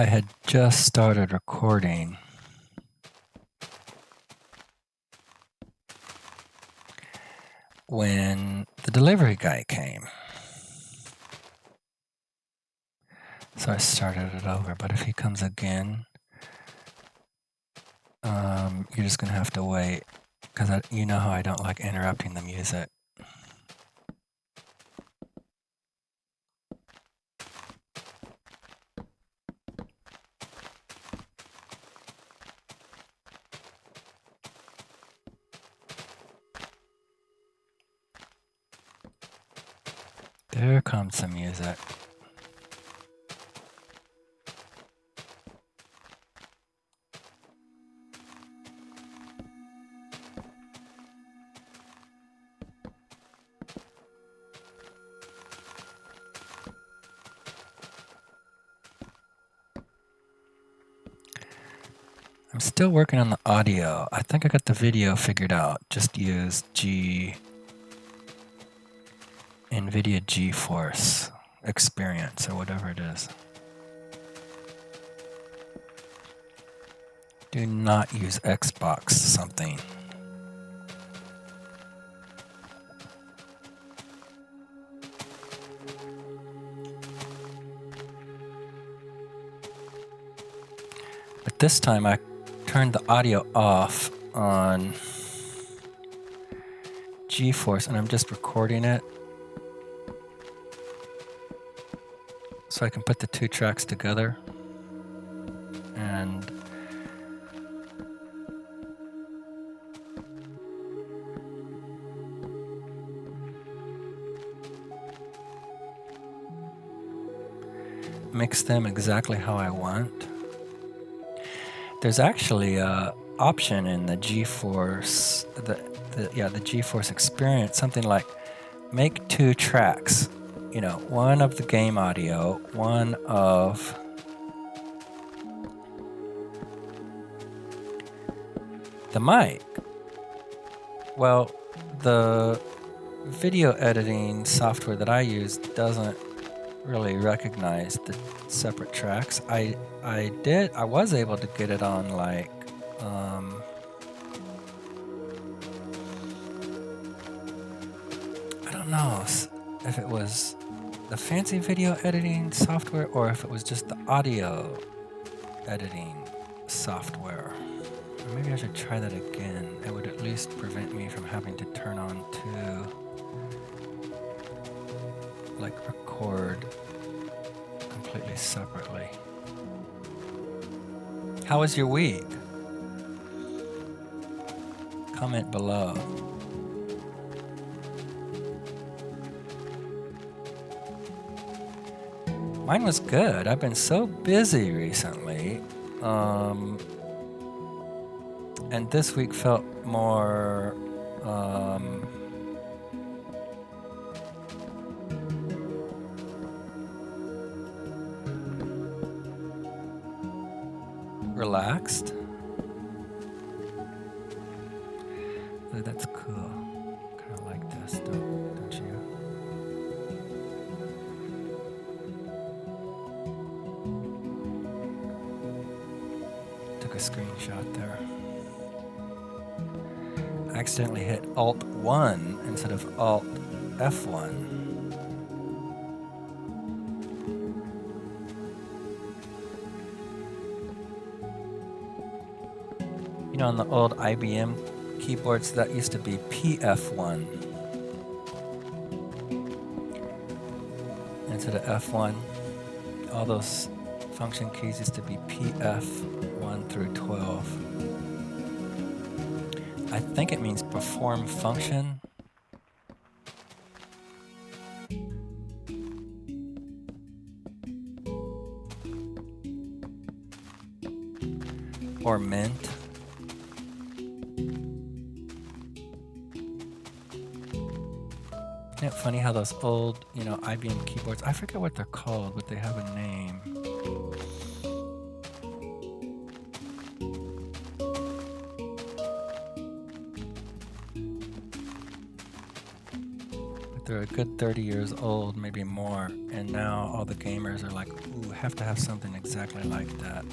I had just started recording when the delivery guy came. So I started it over, but if he comes again, you're just gonna have to wait, because you know how I don't like interrupting the music. There comes some music. I'm still working on the audio. I think I got the video figured out. Just use NVIDIA GeForce Experience or whatever it is. Do not use Xbox something. But this time I turned the audio off on GeForce and I'm just recording it so I can put the two tracks together and mix them exactly how I want. There's actually a option in the GeForce, the GeForce Experience, something like make two tracks. You know, one of the game audio, one of the mic. Well, the video editing software that I use doesn't really recognize the separate tracks. I was able to get it on like I don't know if it was the fancy video editing software or if it was just the audio editing software. Or maybe I should try that again. It would at least prevent me from having to turn on like record completely separately. How was your week? Comment below. Mine was good. I've been so busy recently. And this week felt more relaxed. Oh, that's cool. Kind of like this, don't you? Took a screenshot there. I accidentally hit Alt 1 instead of Alt F1. You know, on the old IBM keyboards, that used to be PF1 instead of F1. All those function keys used to be PF1 through 12. I think it means perform function. Or mint. Isn't it funny how those old, IBM keyboards, I forget what they're called, but they have a name. But they're a good 30 years old, maybe more, and now all the gamers are like, ooh, have to have something exactly like that.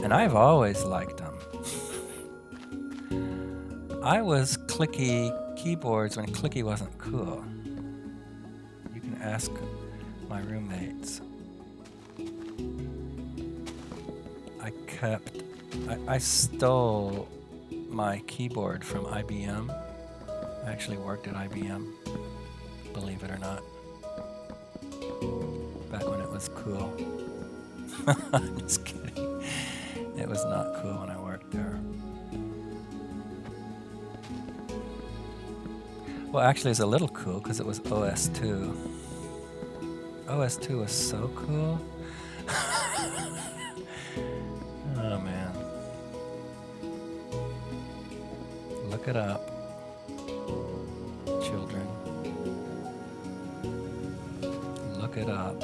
And I've always liked them. I was clicky keyboards when clicky wasn't cool. You can ask my roommates. I stole my keyboard from IBM. I actually worked at IBM, believe it or not, back when it was cool. I'm just kidding. It was not cool when I worked there. Well, actually, it's a little cool because it was OS2. OS2 was so cool. Oh, man. Look it up, children. Look it up.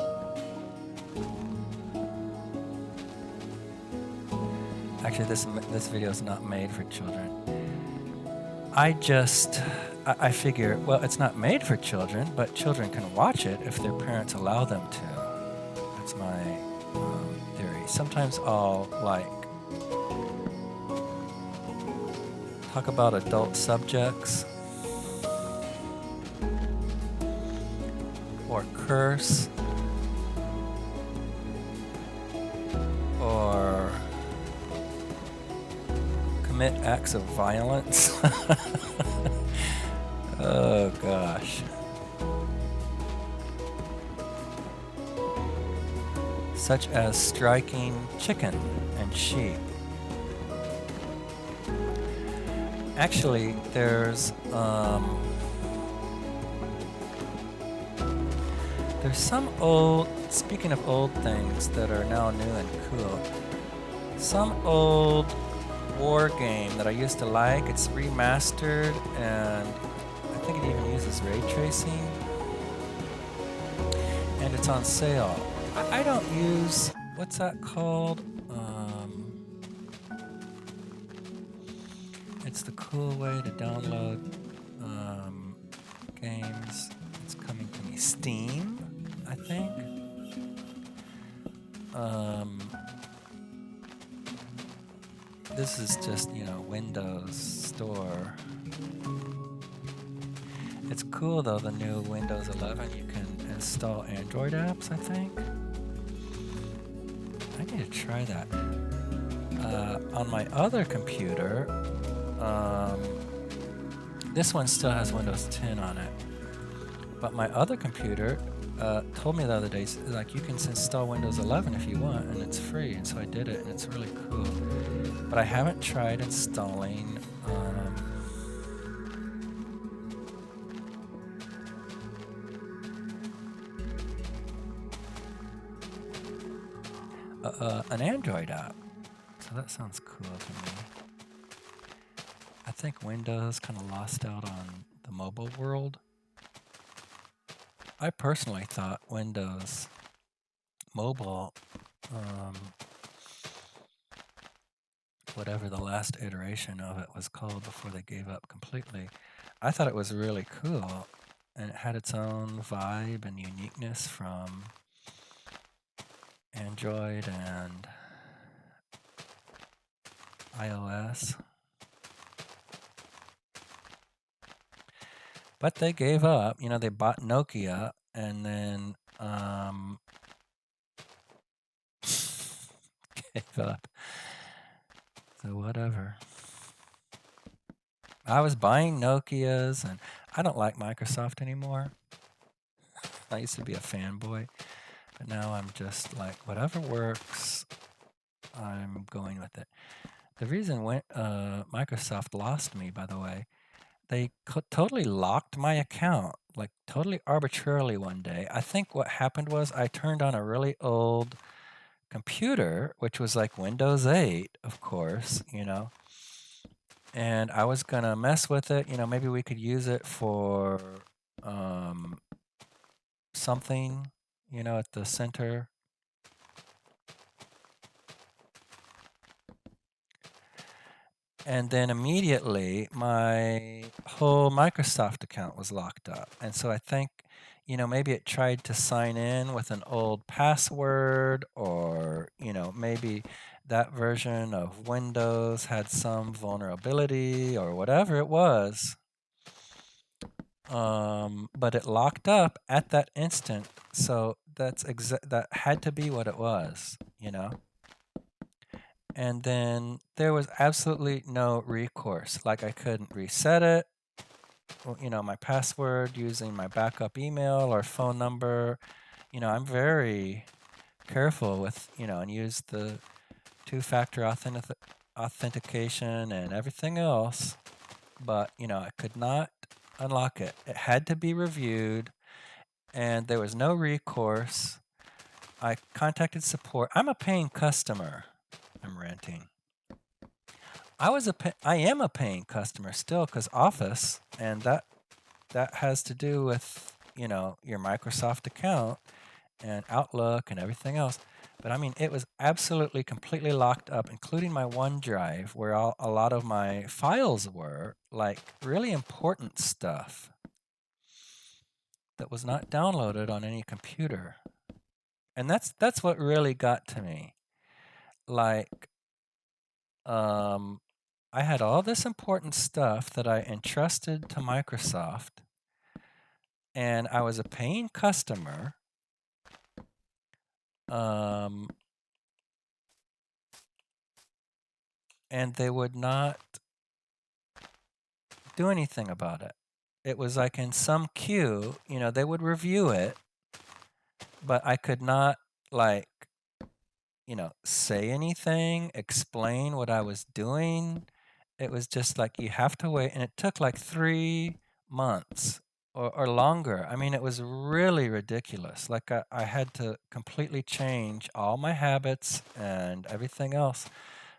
Actually, this video is not made for children. I figure, well, it's not made for children, but children can watch it if their parents allow them to. That's my theory. Sometimes I'll talk about adult subjects or curse or commit acts of violence. Oh gosh. Such as striking chicken and sheep. Actually, there's some old, speaking of old things that are now new and cool, some old war game that I used to like, it's remastered and I think it even uses ray tracing and it's on sale. I don't use, what's that called? It's the cool way to download games. It's coming to me. Steam, I think. This is just, Windows Store. It's cool though, the new Windows 11, you can install Android apps, I think. I need to try that. On my other computer, this one still has Windows 10 on it. But my other computer told me the other day, like, you can install Windows 11 if you want, and it's free. And so I did it, and it's really cool. But I haven't tried installing an Android app. So that sounds cool to me. I think Windows kind of lost out on the mobile world. I personally thought Windows Mobile, whatever the last iteration of it was called before they gave up completely, I thought it was really cool and it had its own vibe and uniqueness from Android and iOS. But they gave up. They bought Nokia and then gave up. So whatever. I was buying Nokias and I don't like Microsoft anymore. I used to be a fanboy, but now I'm just like, whatever works, I'm going with it. The reason Microsoft lost me, by the way, they totally locked my account, like totally arbitrarily one day. I think what happened was I turned on a really old computer, which was like Windows 8, of course, and I was going to mess with it. Maybe we could use it for something, at the center. And then immediately my whole Microsoft account was locked up. And so I think, maybe it tried to sign in with an old password, or, maybe that version of Windows had some vulnerability or whatever it was. But it locked up at that instant. So that had to be what it was, And then there was absolutely no recourse. Like I couldn't reset it, my password using my backup email or phone number. I'm very careful with, and use the two-factor authentication and everything else. But, I could not unlock it. It had to be reviewed, and there was no recourse. I contacted support. I'm a paying customer. I'm ranting. I am a paying customer still, because Office, and that has to do with, your Microsoft account and Outlook and everything else. But I mean, it was absolutely completely locked up, including my OneDrive, where a lot of my files were, like really important stuff that was not downloaded on any computer. And that's what really got to me. Like, I had all this important stuff that I entrusted to Microsoft, and I was a paying customer. And they would not do anything about it. It was like in some queue, they would review it, but I could not, like, say anything, explain what I was doing. It was just like you have to wait, and it took like 3 months or longer. I mean, it was really ridiculous. Like I had to completely change all my habits and everything else.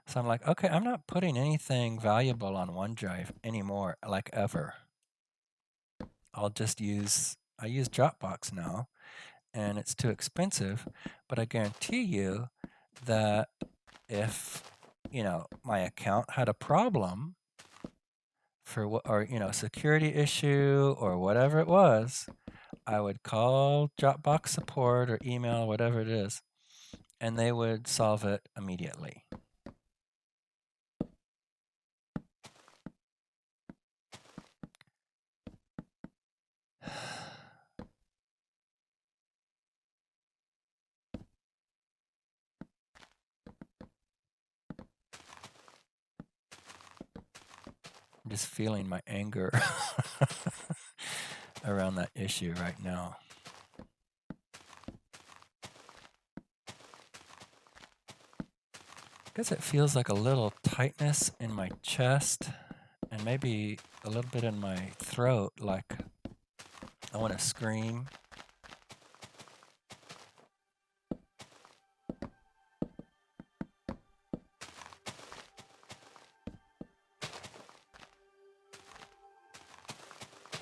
So I'm like, okay, I'm not putting anything valuable on OneDrive anymore, like ever. I use Dropbox now, and it's too expensive, but I guarantee you that if, my account had a problem for what, or, security issue or whatever it was, I would call Dropbox support or email, whatever it is, and they would solve it immediately. I'm just feeling my anger around that issue right now. I guess it feels like a little tightness in my chest and maybe a little bit in my throat, like I want to scream.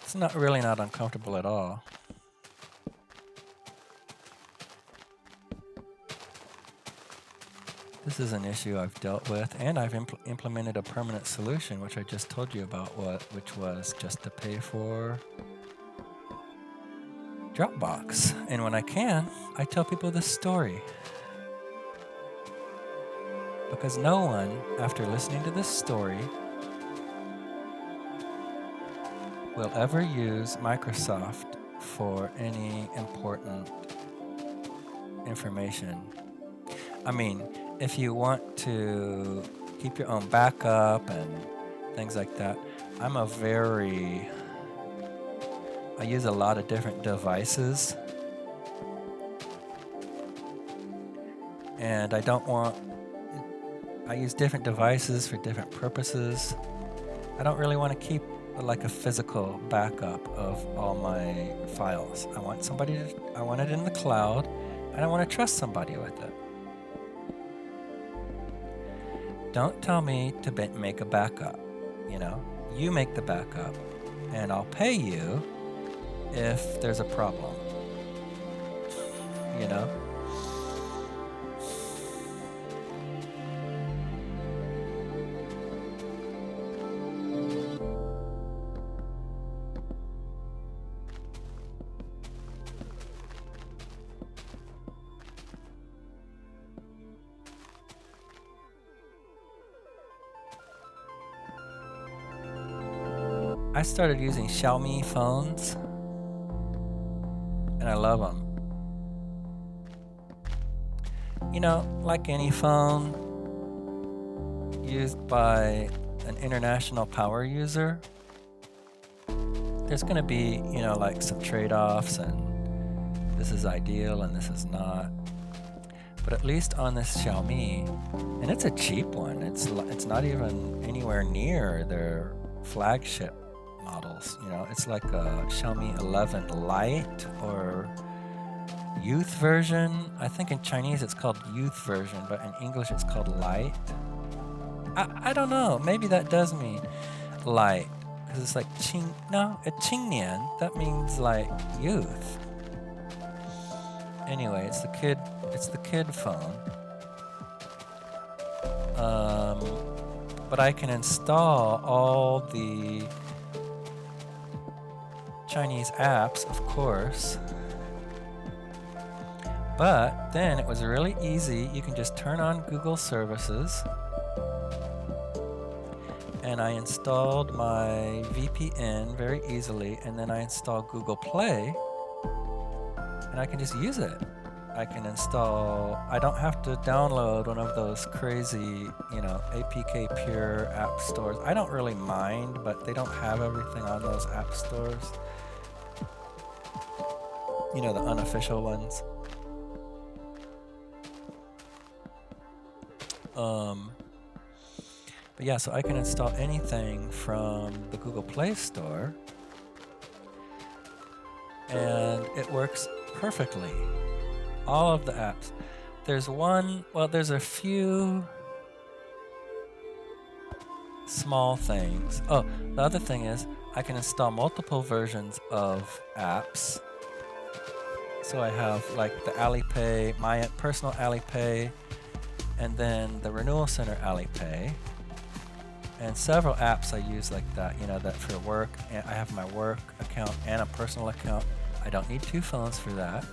It's not uncomfortable at all. This is an issue I've dealt with, and I've implemented a permanent solution, which I just told you about, which was just to pay for Dropbox. And when I can, I tell people this story. Because no one, after listening to this story, will ever use Microsoft for any important information. I mean, if you want to keep your own backup and things like that, I use a lot of different devices, and I use different devices for different purposes. I don't really want to keep like a physical backup of all my files. I want it in the cloud, and I want to trust somebody with it. Don't tell me to make a backup, You make the backup, and I'll pay you if there's a problem, I started using Xiaomi phones, and I love them. You know, like any phone used by an international power user, there's going to be, you know, like some trade-offs, and this is ideal and this is not. But at least on this Xiaomi, and it's a cheap one, it's not even anywhere near their flagship models. You know, it's like a Xiaomi 11 Lite or youth version. I think in Chinese it's called youth version, but in English it's called Lite. I don't know, maybe that does mean light, because it's like Qingnian, that means like youth. Anyway, it's the kid phone. But I can install all the Chinese apps, of course. But then it was really easy. You can just turn on Google services. And I installed my VPN very easily, and then I installed Google Play, and I can just use it. I can install, I don't have to download one of those crazy, you know, APK Pure app stores. I don't really mind, but they don't have everything on those app stores. You know, the unofficial ones. But yeah, so I can install anything from the Google Play Store, and it works perfectly. All of the apps. There's a few small things. Oh, the other thing is I can install multiple versions of apps. So I have like the Alipay, my personal Alipay, and then the Renewal Center Alipay. And several apps I use like that, you know, that for work. And I have my work account and a personal account. I don't need two phones for that.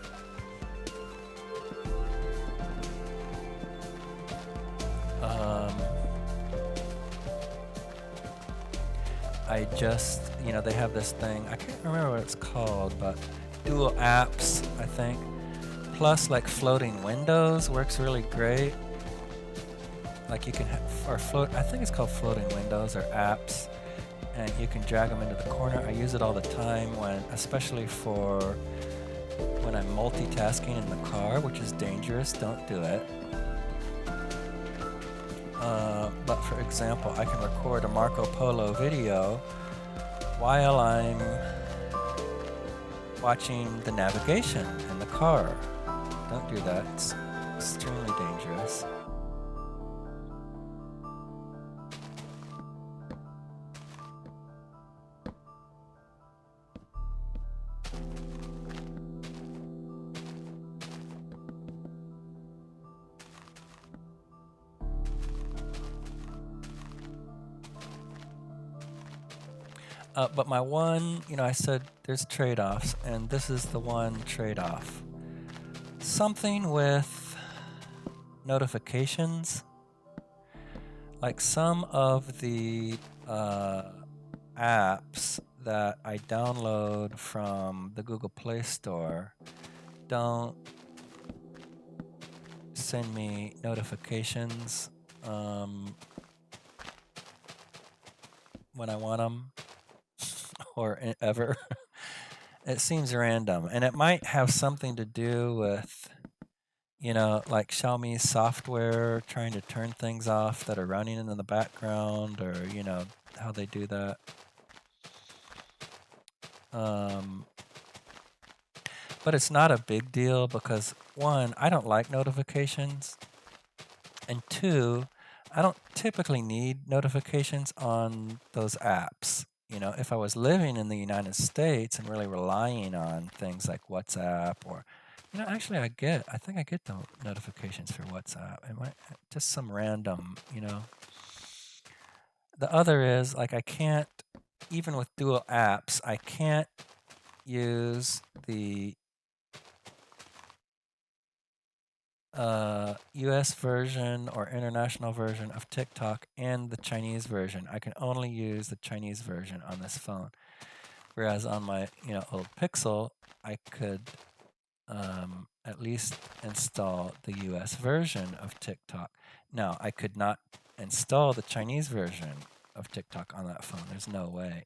I just, you know, they have this thing, I can't remember what it's called, but dual apps, I think. Plus, like floating windows works really great. Like you can, I think it's called floating windows or apps, and you can drag them into the corner. I use it all the time especially for when I'm multitasking in the car, which is dangerous. Don't do it. But for example, I can record a Marco Polo video while I'm watching the navigation in the car. Don't do that. It's extremely dangerous. But my one, you know, I said there's trade-offs, and this is the one trade-off. Something with notifications. Like some of the apps that I download from the Google Play Store don't send me notifications when I want them. Or ever. It seems random, and it might have something to do with, you know, like Xiaomi software trying to turn things off that are running in the background, or, you know, how they do that. But it's not a big deal because, one, I don't like notifications, and two, I don't typically need notifications on those apps. You know, if I was living in the United States and really relying on things like WhatsApp or, you know, actually I think I get the notifications for WhatsApp. It might just some random, you know. The other is like I can't, even with dual apps, I can't use the US version or international version of TikTok and the Chinese version. I can only use the Chinese version on this phone. Whereas on my old Pixel, I could at least install the US version of TikTok. Now, I could not install the Chinese version of TikTok on that phone. There's no way.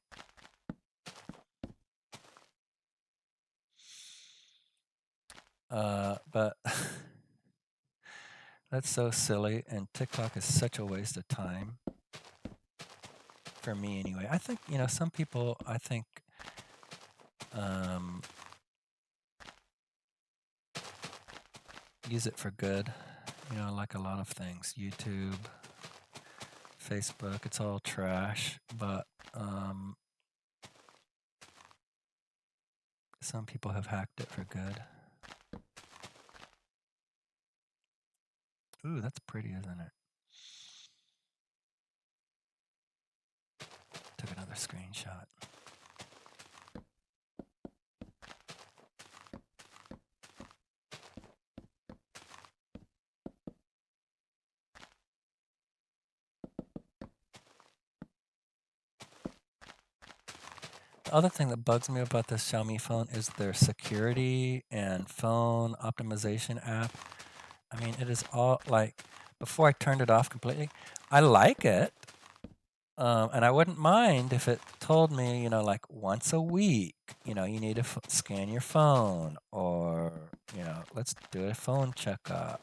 But that's so silly, and TikTok is such a waste of time. For me, anyway. I think, some people, use it for good, like a lot of things. YouTube, Facebook, it's all trash, but some people have hacked it for good. Ooh, that's pretty, isn't it? Took another screenshot. The other thing that bugs me about this Xiaomi phone is their security and phone optimization app. I mean, it is all like, before I turned it off completely, I like it. And I wouldn't mind if it told me, like once a week, you need to scan your phone, or, let's do a phone checkup.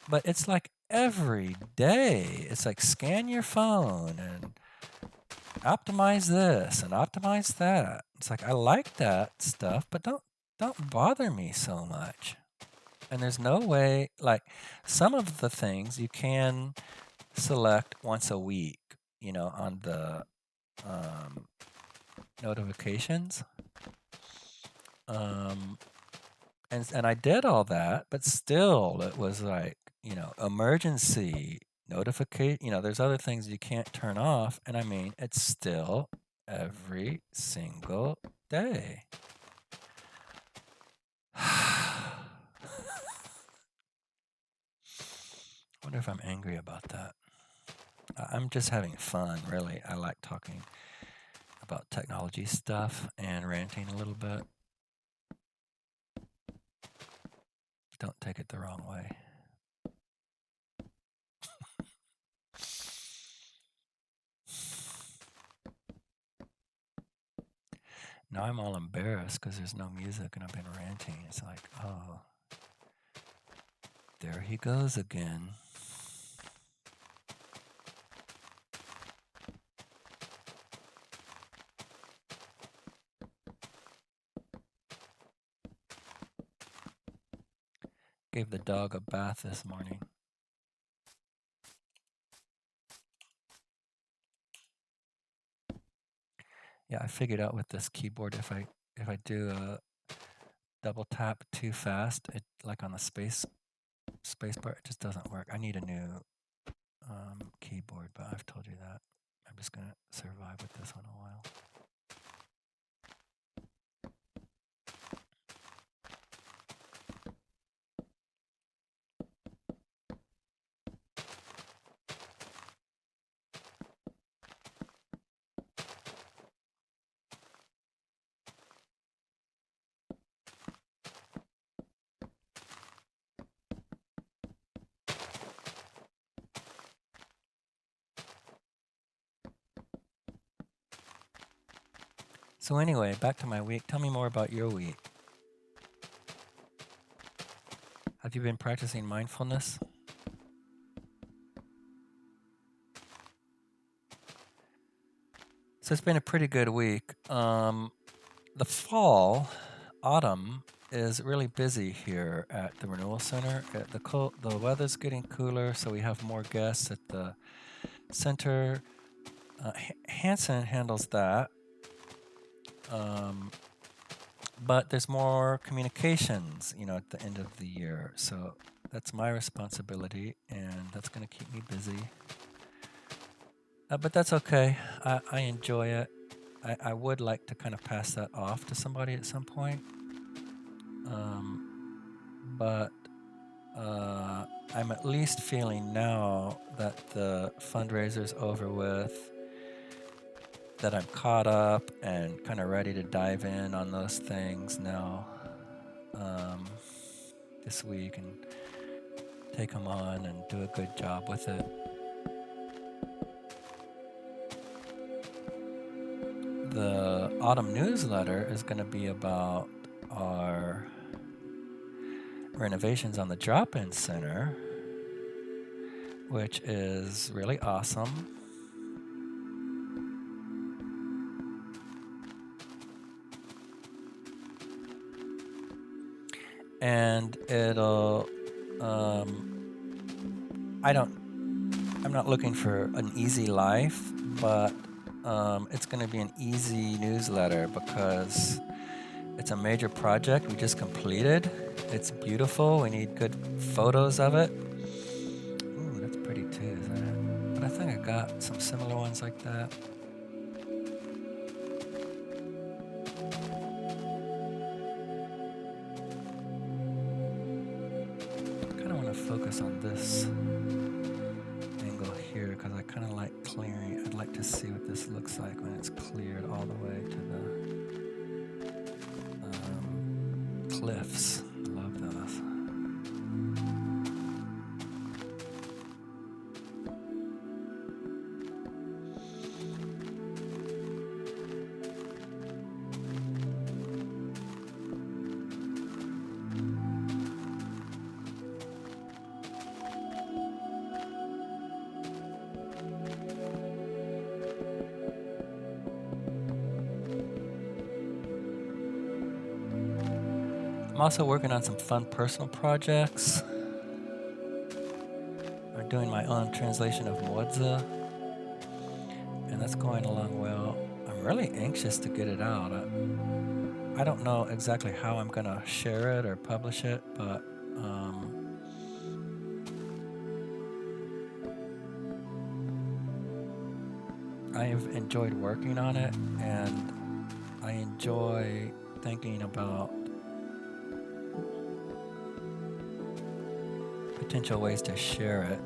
But it's like every day, it's like scan your phone and optimize this and optimize that. It's like, I like that stuff, but don't bother me so much. And there's no way, like some of the things you can select once a week, on the notifications. And I did all that, but still it was like, emergency notification. There's other things you can't turn off. And I mean, it's still every single day. I wonder if I'm angry about that. I'm just having fun, really. I like talking about technology stuff and ranting a little bit. Don't take it the wrong way. Now I'm all embarrassed because there's no music and I've been ranting. It's like, oh, there he goes again. Gave the dog a bath this morning. Yeah, I figured out with this keyboard, if I do a double tap too fast, it like on the space bar, it just doesn't work. I need a new keyboard, but I've told you that. I'm just gonna survive with this one a while. So anyway, back to my week. Tell me more about your week. Have you been practicing mindfulness? So it's been a pretty good week. The autumn is really busy here at the Renewal Center. The weather's getting cooler, so we have more guests at the center. Hanson handles that. But there's more communications, at the end of the year. So that's my responsibility, and that's going to keep me busy. But that's okay. I enjoy it. I would like to kind of pass that off to somebody at some point. But I'm at least feeling now that the fundraiser's over with, that I'm caught up and kind of ready to dive in on those things now this week and take them on and do a good job with it. The autumn newsletter is going to be about our renovations on the drop-in center, which is really awesome. And it'll, I'm not looking for an easy life, but it's going to be an easy newsletter because it's a major project we just completed. It's beautiful. We need good photos of it. Ooh, that's pretty too, isn't it? But I think I got some similar ones like that. I kind of want to focus on this angle here because I kind of like clearing. I'd like to see what this looks like when it's cleared all the way to the cliffs. Love those. I'm also working on some fun personal projects. I'm doing my own translation of Moedza, and that's going along well. I'm really anxious to get it out. I don't know exactly how I'm going to share it or publish it, but I've enjoyed working on it, and I enjoy thinking about potential ways to share it.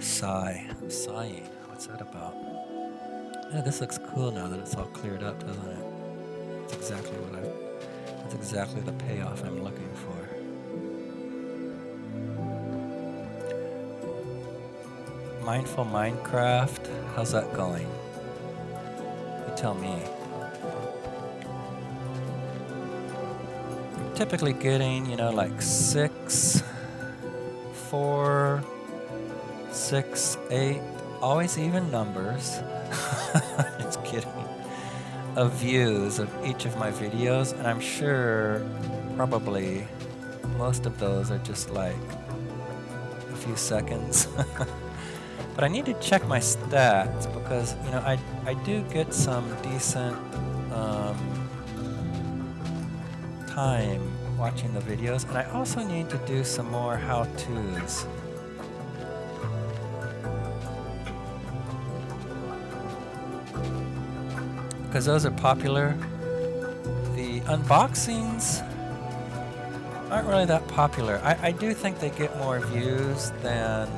Sigh. I'm sighing. What's that about? Yeah, this looks cool now that it's all cleared up, doesn't it? That's exactly the payoff I'm looking for. Mindful Minecraft, how's that going? You tell me. I'm typically getting, like 6, 4, 6, 8, always even numbers. Just kidding. Of views of each of my videos, and I'm sure probably most of those are just like a few seconds. But I need to check my stats because I do get some decent time watching the videos, and I also need to do some more how-tos. Because those are popular. The unboxings aren't really that popular. I do think they get more views than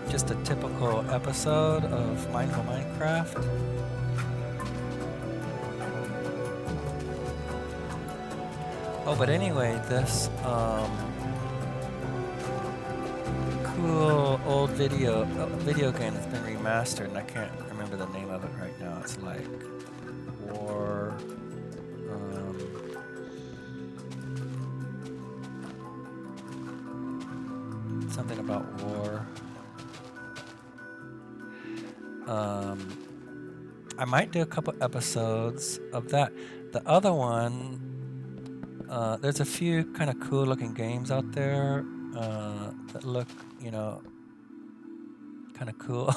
just a typical episode of Mindful Minecraft. Oh, but anyway, this cool old video game that's been remastered, and I can't remember the name of it right now. It's like War. Something about war. I might do a couple episodes of that. The other one, there's a few kind of cool looking games out there that look, kind of cool.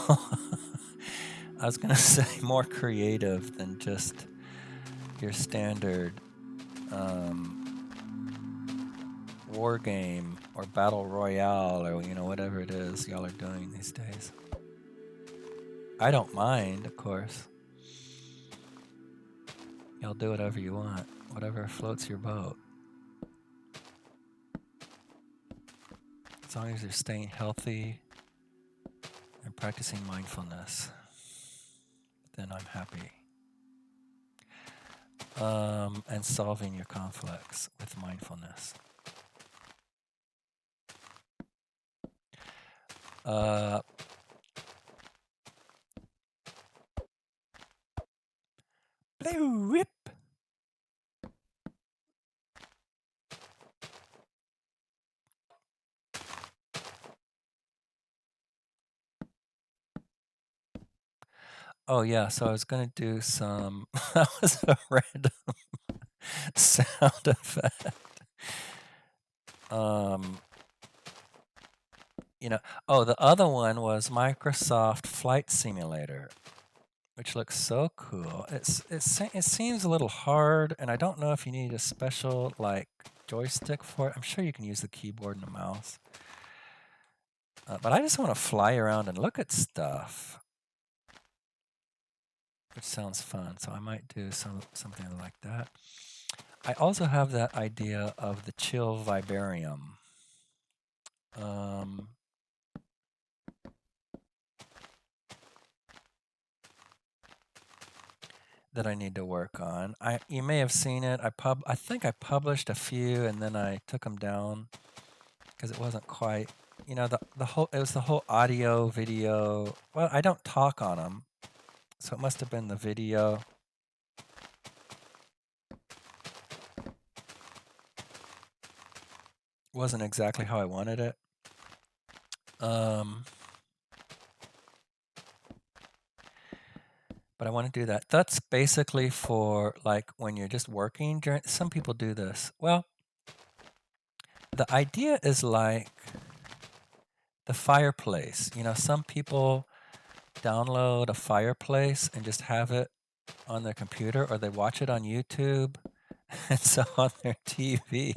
I was going to say more creative than just your standard war game or battle royale or, whatever it is y'all are doing these days. I don't mind, of course. Y'all do whatever you want, whatever floats your boat. As long as you're staying healthy and practicing mindfulness, then I'm happy. And solving your conflicts with mindfulness. Blue whip. Oh yeah, so I was gonna do some. That was a random sound effect. You know. Oh, the other one was Microsoft Flight Simulator, which looks so cool. It seems a little hard, and I don't know if you need a special like joystick for it. I'm sure you can use the keyboard and the mouse. But I just want to fly around and look at stuff, which sounds fun. So I might do something like that. I also have that idea of the chill vibarium. That I need to work on. You may have seen it. I think I published a few and then I took them down because it wasn't quite, you know, it was the whole audio video. Well, I don't talk on them, so it must have been the video. Wasn't exactly how I wanted it. But I want to do that. That's basically for like when you're just working during, some people do this. Well, the idea is like the fireplace. You know, some people download a fireplace and just have it on their computer, or they watch it on YouTube. And so on their TV,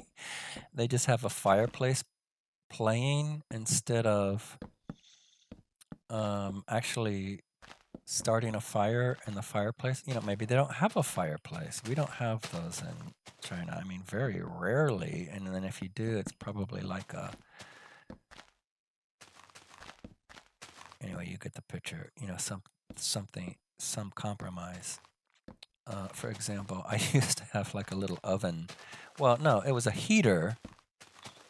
they just have a fireplace playing instead of actually starting a fire in the fireplace. You know, maybe they don't have a fireplace. We don't have those in China. I mean, very rarely. And then if you do, it's probably like a... Anyway, you get the picture. You know, some compromise. For example, I used to have like a little oven. Well, no, it was a heater,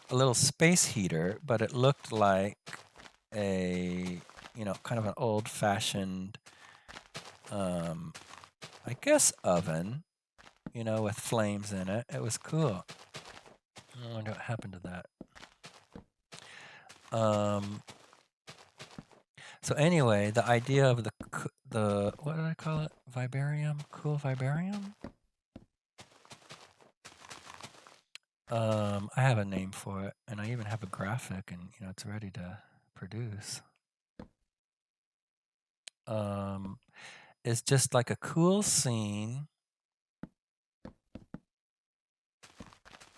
a little space heater, but it looked like a, you know, kind of an old-fashioned, I guess, oven, you know, with flames in it. It was cool. I wonder what happened to that. So anyway, the idea of the what did I call it? Vibarium? Cool vibarium? I have a name for it, and I even have a graphic, and you know it's ready to produce. It's just like a cool scene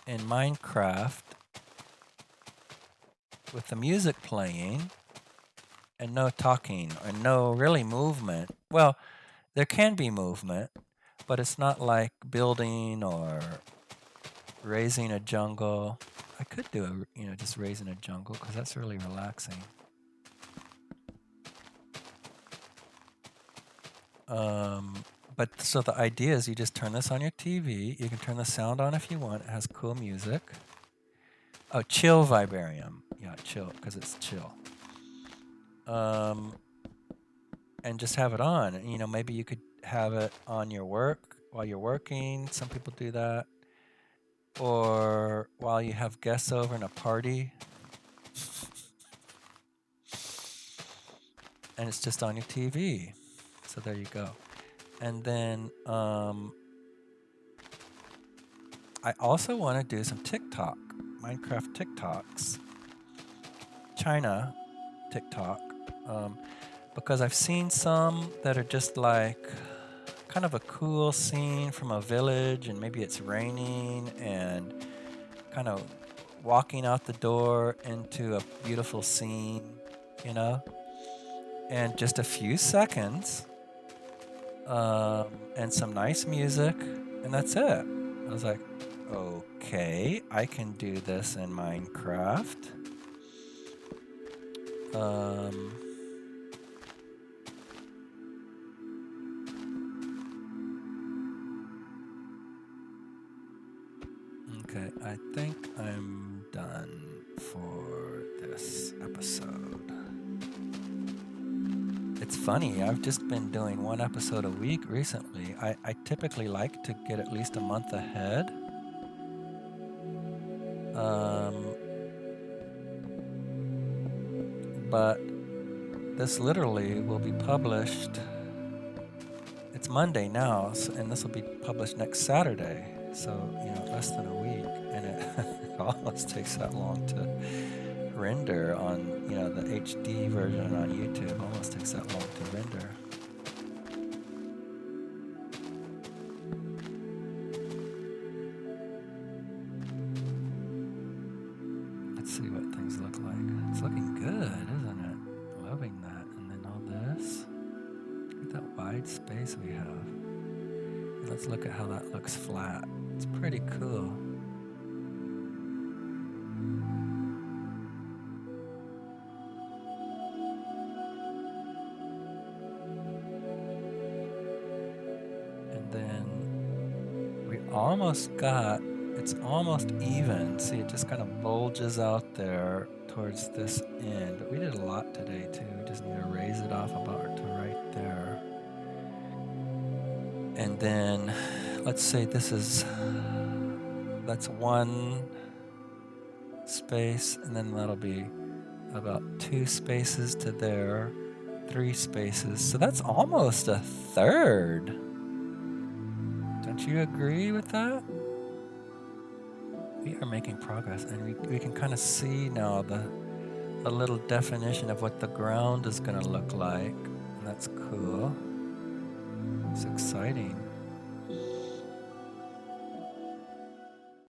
in Minecraft with the music playing and no talking or no really movement. Well, there can be movement, but it's not like building or raising a jungle. I could do just raising a jungle because that's really relaxing. But so the idea is you just turn this on your TV. You can turn the sound on if you want. It has cool music. Oh, chill vibarium. Yeah, chill, because it's chill. And just have it on. And, you know, maybe you could have it on your work while you're working. Some people do that. Or while you have guests over in a party. And it's just on your TV. So there you go. And then I also want to do some TikTok, Minecraft TikToks, China TikTok, because I've seen some that are just like kind of a cool scene from a village, and maybe it's raining and kind of walking out the door into a beautiful scene, you know, and just a few seconds and some nice music. And that's it. I was like, okay, I can do this in Minecraft. Okay, I think I'm done for this episode. It's funny, I've just been doing one episode a week recently. I typically like to get at least a month ahead. But this literally will be published. It's Monday now, and this will be published next Saturday. So, less than a week. And it almost takes that long to render on, the HD version on YouTube. Almost takes that long to render. Let's see what things look like. It's looking good, isn't it? Loving that. And then all this. Look at that wide space we have. And let's look at how that looks flat. It's pretty cool. And then we almost got, it's almost even. See, it just kind of bulges out there towards this end. But we did a lot today too. We just need to raise it off about to right there. And then let's say that's one space, and then that'll be about 2 spaces to there, 3 spaces. So that's almost a third. Don't you agree with that? We are making progress, and we can kind of see now a little definition of what the ground is going to look like, and that's cool. It's exciting.